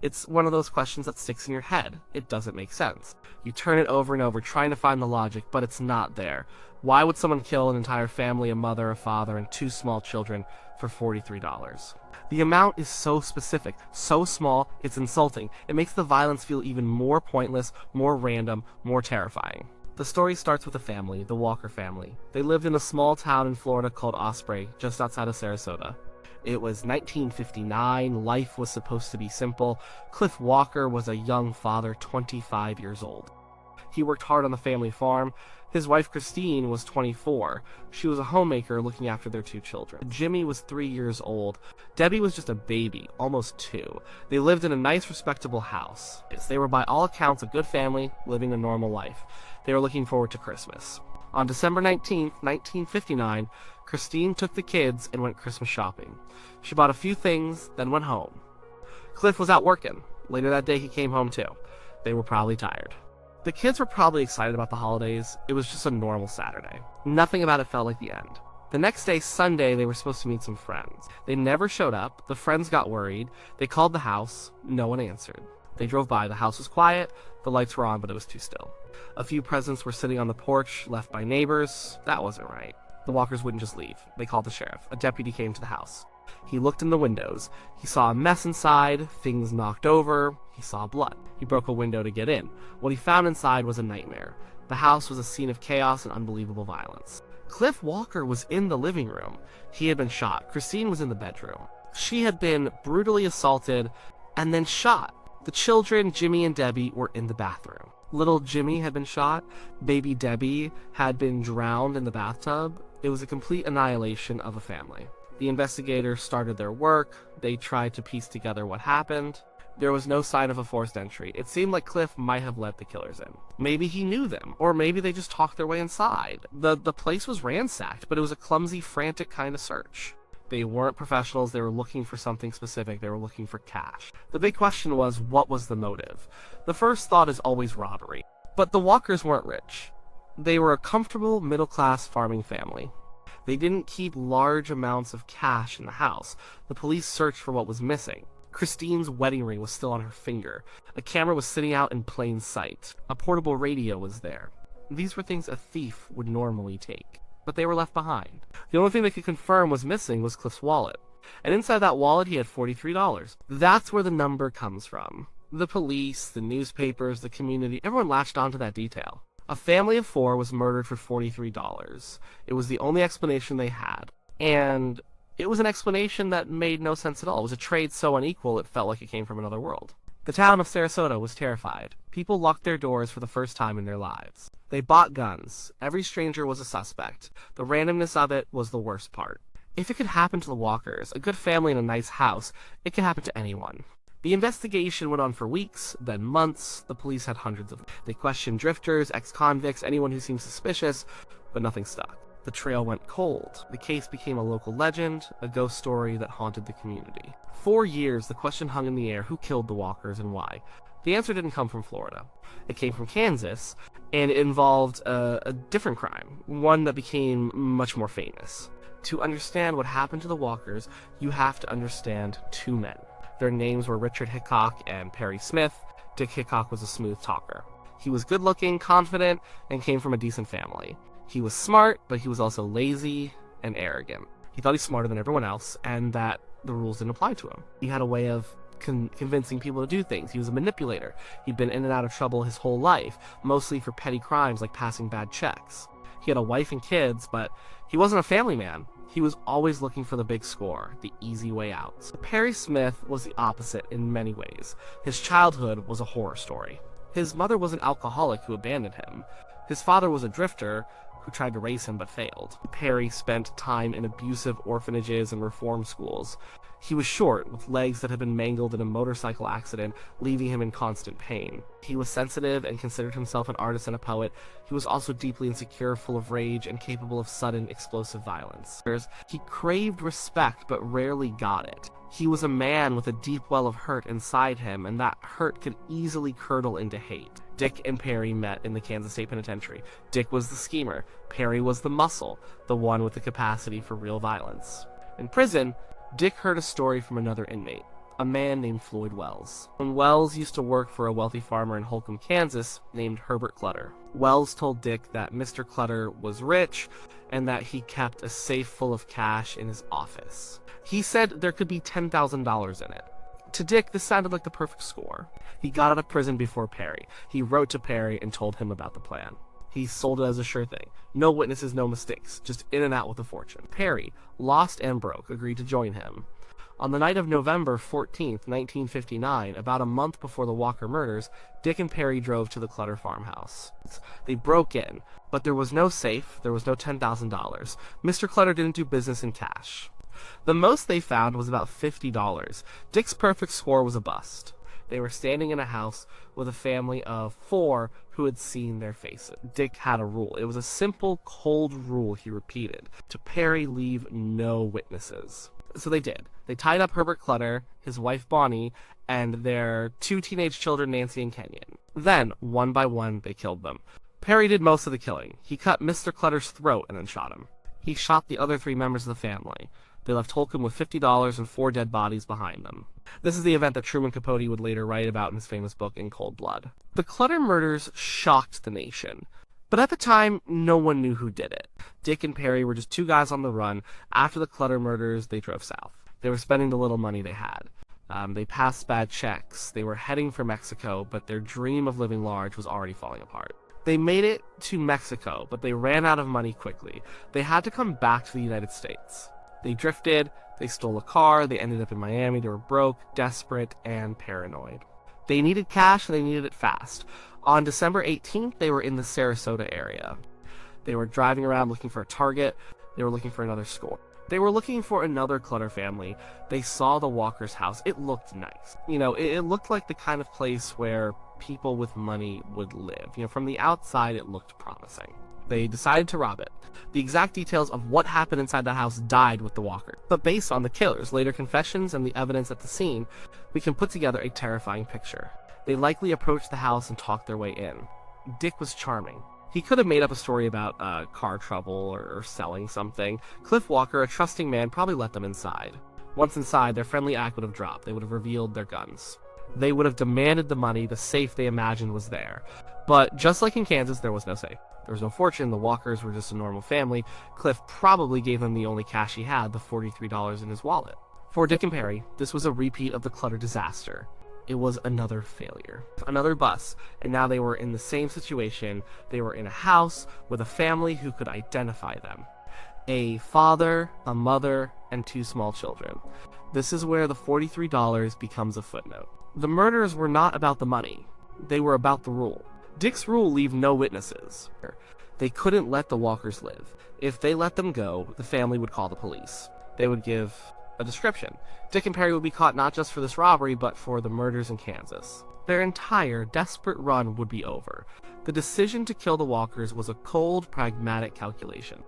It's one of those questions that sticks in your head. It doesn't make sense. You turn it over and over, trying to find the logic, but it's not there. Why would someone kill an entire family, a mother, a father, and 2 small children for $43? The amount is so specific, so small, it's insulting. It makes the violence feel even more pointless, more random, more terrifying. The story starts with a family, the Walker family. They lived in a small town in Florida called Osprey, just outside of Sarasota. It was 1959, life was supposed to be simple. Cliff Walker was a young father, 25 years old. He worked hard on the family farm. His wife Christine was 24. She was a homemaker looking after their 2 children. Jimmy was 3 years old. Debbie was just a baby, almost 2. They lived in a nice, respectable house. They were by all accounts a good family, living a normal life. They were looking forward to Christmas. On December 19th, 1959, Christine took the kids and went Christmas shopping. She bought a few things, then went home. Cliff was out working. Later that day, he came home too. They were probably tired. The kids were probably excited about the holidays. It was just a normal Saturday. Nothing about it felt like the end. The next day, Sunday, they were supposed to meet some friends. They never showed up. The friends got worried. They called the house. No one answered. They drove by. The house was quiet. The lights were on, but it was too still. A few presents were sitting on the porch, left by neighbors. That wasn't right. The Walkers wouldn't just leave. They called the sheriff. A deputy came to the house. He looked in the windows. He saw a mess inside, things knocked over. He saw blood. He broke a window to get in. What he found inside was a nightmare. The house was a scene of chaos and unbelievable violence. Cliff Walker was in the living room. He had been shot. Christine was in the bedroom. She had been brutally assaulted and then shot. The children, Jimmy and Debbie, were in the bathroom. Little Jimmy had been shot. Baby Debbie had been drowned in the bathtub. It was a complete annihilation of a family. The investigators started their work. They tried to piece together what happened. There was no sign of a forced entry. It seemed like Cliff might have let the killers in. Maybe he knew them, or maybe they just talked their way inside. The place was ransacked, but it was a clumsy, frantic kind of search. They weren't professionals. They were looking for something specific. They were looking for cash. The big question was, what was the motive? The first thought is always robbery. But the Walkers weren't rich. They were a comfortable, middle-class farming family. They didn't keep large amounts of cash in the house. The police searched for what was missing. Christine's wedding ring was still on her finger. A camera was sitting out in plain sight. A portable radio was there. These were things a thief would normally take, but they were left behind. The only thing they could confirm was missing was Cliff's wallet. And inside that wallet, he had $43. That's where the number comes from. The police, the newspapers, the community, everyone latched onto that detail. A family of 4 was murdered for $43. It was the only explanation they had. And it was an explanation that made no sense at all. It was a trade so unequal it felt like it came from another world. The town of Sarasota was terrified. People locked their doors for the first time in their lives. They bought guns. Every stranger was a suspect. The randomness of it was the worst part. If it could happen to the Walkers, a good family in a nice house, it could happen to anyone. The investigation went on for weeks, then months. The police had hundreds of them. They questioned drifters, ex-convicts, anyone who seemed suspicious, but nothing stuck. The trail went cold. The case became a local legend, a ghost story that haunted the community. For years, the question hung in the air: who killed the Walkers and why? The answer didn't come from Florida. It came from Kansas, and it involved a different crime, one that became much more famous. To understand what happened to the Walkers, you have to understand 2 men. Their names were Richard Hickock and Perry Smith. Dick Hickock was a smooth talker. He was good-looking, confident, and came from a decent family. He was smart, but he was also lazy and arrogant. He thought he was smarter than everyone else, and that the rules didn't apply to him. He had a way of convincing people to do things. He was a manipulator. He'd been in and out of trouble his whole life, mostly for petty crimes like passing bad checks. He had a wife and kids, but he wasn't a family man. He was always looking for the big score, the easy way out. Perry Smith was the opposite in many ways. His childhood was a horror story. His mother was an alcoholic who abandoned him. His father was a drifter who tried to raise him but failed. Perry spent time in abusive orphanages and reform schools. He was short, with legs that had been mangled in a motorcycle accident, leaving him in constant pain. He was sensitive and considered himself an artist and a poet. He was also deeply insecure, full of rage, and capable of sudden, explosive violence. He craved respect, but rarely got it. He was a man with a deep well of hurt inside him, and that hurt could easily curdle into hate. Dick and Perry met in the Kansas State Penitentiary. Dick was the schemer. Perry was the muscle, the one with the capacity for real violence. In prison, Dick heard a story from another inmate, a man named Floyd Wells. And Wells used to work for a wealthy farmer in Holcomb, Kansas, named Herbert Clutter. Wells told Dick that Mr. Clutter was rich and that he kept a safe full of cash in his office. He said there could be $10,000 in it. To Dick, this sounded like the perfect score. He got out of prison before Perry. He wrote to Perry and told him about the plan. He sold it as a sure thing. No witnesses, no mistakes, just in and out with a fortune. Perry, lost and broke, agreed to join him. On the night of November 14th, 1959, about a month before the Walker murders, Dick and Perry drove to the Clutter farmhouse. They broke in, but there was no safe, there was no $10,000. Mr. Clutter didn't do business in cash. The most they found was about $50. Dick's perfect score was a bust. They were standing in a house with a family of 4 who had seen their faces. Dick had a rule. It was a simple, cold rule he repeated. To Perry, leave no witnesses. So they did. They tied up Herbert Clutter, his wife Bonnie, and their 2 teenage children, Nancy and Kenyon. Then, one by one, they killed them. Perry did most of the killing. He cut Mr. Clutter's throat and then shot him. He shot the other 3 members of the family. They left Holcomb with $50 and 4 dead bodies behind them. This is the event that Truman Capote would later write about in his famous book, In Cold Blood. The Clutter murders shocked the nation. But at the time, no one knew who did it. Dick and Perry were just 2 guys on the run. After the Clutter murders, they drove south. They were spending the little money they had. They passed bad checks. They were heading for Mexico, but their dream of living large was already falling apart. They made it to Mexico, but they ran out of money quickly. They had to come back to the United States. They drifted, they stole a car, they ended up in Miami. They were broke, desperate, and paranoid. They needed cash, and they needed it fast. On December 18th, they were in the Sarasota area. They were driving around looking for a target. They were looking for another score. They were looking for another Clutter family. They saw the Walker's house. It looked nice. It looked like the kind of place where people with money would live. From the outside, it looked promising. They decided to rob it. The exact details of what happened inside the house died with the Walker. But based on the killer's later confessions and the evidence at the scene, we can put together a terrifying picture. They likely approached the house and talked their way in. Dick was charming. He could have made up a story about car trouble or selling something. Cliff Walker, a trusting man, probably let them inside. Once inside, their friendly act would have dropped. They would have revealed their guns. They would have demanded the money. The safe they imagined was there. But just like in Kansas, there was no safe. There was no fortune. The Walkers were just a normal family. Cliff probably gave them the only cash he had, the $43 in his wallet. For Dick and Perry, this was a repeat of the Clutter disaster. It was another failure, another bust, and now they were in the same situation. They were in a house with a family who could identify them. A father, a mother, and 2 small children. This is where the $43 becomes a footnote. The murders were not about the money. They were about the rule. Dick's rule: leave no witnesses. They couldn't let the Walkers live. If they let them go, the family would call the police. They would give a description. Dick and Perry would be caught not just for this robbery, but for the murders in Kansas. Their entire desperate run would be over. The decision to kill the Walkers was a cold, pragmatic calculation.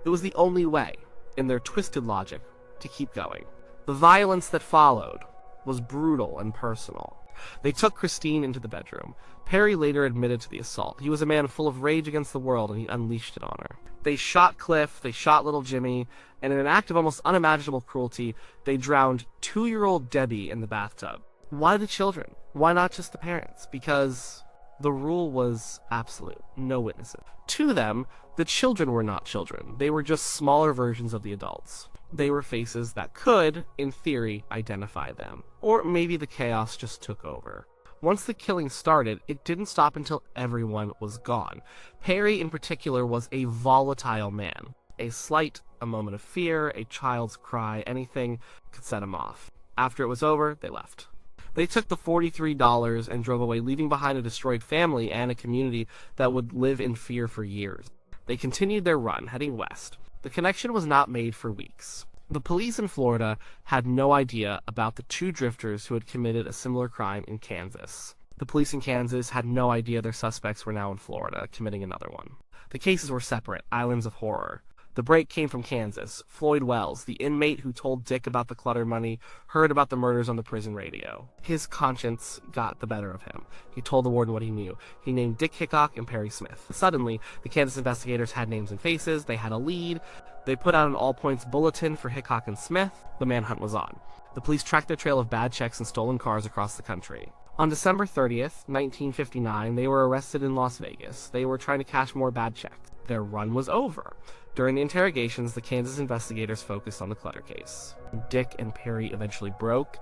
It was the only way, in their twisted logic, to keep going. The violence that followed was brutal and personal. They took Christine into the bedroom. Perry later admitted to the assault. He was a man full of rage against the world, and he unleashed it on her. They shot Cliff, they shot little Jimmy, and in an act of almost unimaginable cruelty, they drowned 2-year-old Debbie in the bathtub. Why the children? Why not just the parents? Because the rule was absolute. No witnesses. To them, the children were not children. They were just smaller versions of the adults. They were faces that could, in theory, identify them. Or maybe the chaos just took over. Once the killing started, it didn't stop until everyone was gone. Perry, in particular, was a volatile man. A slight, a moment of fear, a child's cry, anything could set him off. After it was over, they left. They took the $43 and drove away, leaving behind a destroyed family and a community that would live in fear for years. They continued their run, heading west. The connection was not made for weeks. The police in Florida had no idea about the 2 drifters who had committed a similar crime in Kansas. The police in Kansas had no idea their suspects were now in Florida, committing another one. The cases were separate, islands of horror. The break came from Kansas. Floyd Wells, the inmate who told Dick about the Clutter money, heard about the murders on the prison radio. His conscience got the better of him. He told the warden what he knew. He named Dick Hickock and Perry Smith. Suddenly, the Kansas investigators had names and faces. They had a lead. They put out an all-points bulletin for Hickock and Smith. The manhunt was on. The police tracked their trail of bad checks and stolen cars across the country. On December 30th, 1959, they were arrested in Las Vegas. They were trying to cash more bad checks. Their run was over. During the interrogations, the Kansas investigators focused on the Clutter case. Dick and Perry eventually broke.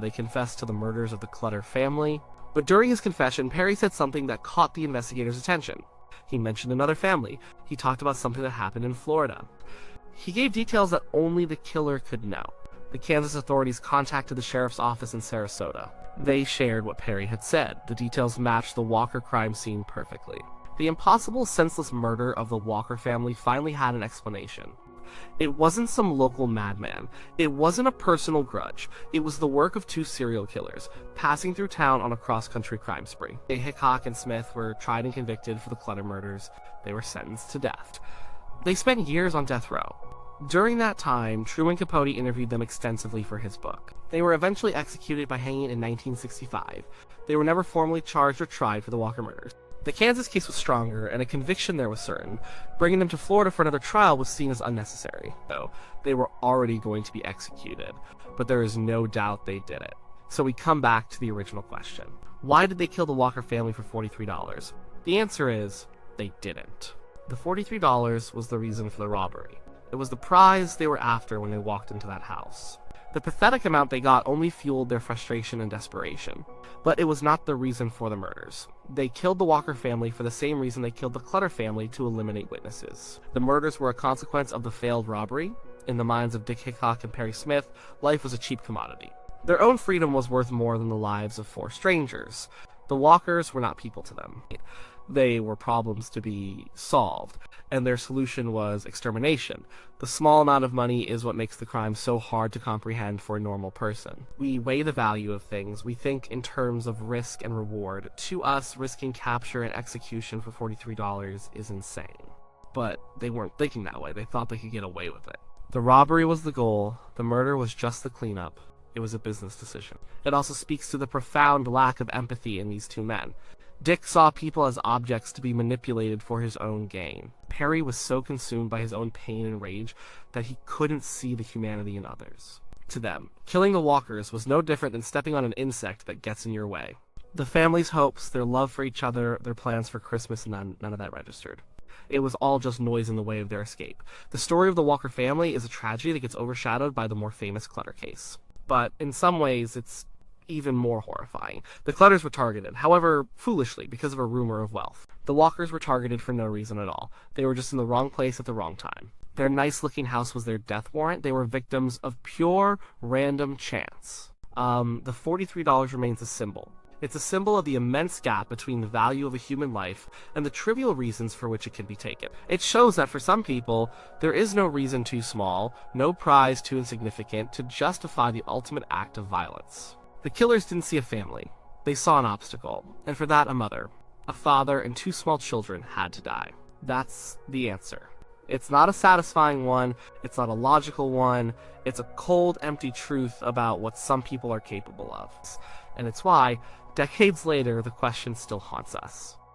They confessed to the murders of the Clutter family. But during his confession, Perry said something that caught the investigators' attention. He mentioned another family. He talked about something that happened in Florida. He gave details that only the killer could know. The Kansas authorities contacted the sheriff's office in Sarasota. They shared what Perry had said. The details matched the Walker crime scene perfectly. The impossible, senseless murder of the Walker family finally had an explanation. It wasn't some local madman. It wasn't a personal grudge. It was the work of two serial killers, passing through town on a cross-country crime spree. Hickock and Smith were tried and convicted for the Clutter murders. They were sentenced to death. They spent years on death row. During that time, Truman Capote interviewed them extensively for his book. They were eventually executed by hanging in 1965. They were never formally charged or tried for the Walker murders. The Kansas case was stronger, and a conviction there was certain. Bringing them to Florida for another trial was seen as unnecessary. So, they were already going to be executed, but there is no doubt they did it. So we come back to the original question. Why did they kill the Walker family for $43? The answer is, they didn't. The $43 was the reason for the robbery. It was the prize they were after when they walked into that house. The pathetic amount they got only fueled their frustration and desperation. But it was not the reason for the murders. They killed the Walker family for the same reason they killed the Clutter family, to eliminate witnesses. The murders were a consequence of the failed robbery. In the minds of Dick Hickock and Perry Smith, life was a cheap commodity. Their own freedom was worth more than the lives of four strangers. The Walkers were not people to them. They were problems to be solved, and their solution was extermination. The small amount of money is what makes the crime so hard to comprehend for a normal person. We weigh the value of things. We think in terms of risk and reward. To us, risking capture and execution for $43 is insane. But they weren't thinking that way. They thought they could get away with it. The robbery was the goal. The murder was just the cleanup. It was a business decision. It also speaks to the profound lack of empathy in these two men. Dick saw people as objects to be manipulated for his own gain. Perry was so consumed by his own pain and rage that he couldn't see the humanity in others. To them, killing the Walkers was no different than stepping on an insect that gets in your way. The family's hopes, their love for each other, their plans for Christmas, none of that registered. It was all just noise in the way of their escape. The story of the Walker family is a tragedy that gets overshadowed by the more famous Clutter case. But in some ways, it's even more horrifying. The Clutters were targeted, however, foolishly, because of a rumor of wealth. The Walkers were targeted for no reason at all. They were just in the wrong place at the wrong time. Their nice-looking house was their death warrant. They were victims of pure, random chance. The $43 remains a symbol. It's a symbol of the immense gap between the value of a human life and the trivial reasons for which it can be taken. It shows that for some people, there is no reason too small, no prize too insignificant to justify the ultimate act of violence. The killers didn't see a family. They saw an obstacle, and for that a mother, a father, and two small children had to die. That's the answer. It's not a satisfying one, it's not a logical one, it's a cold, empty truth about what some people are capable of. And it's why, decades later, the question still haunts us.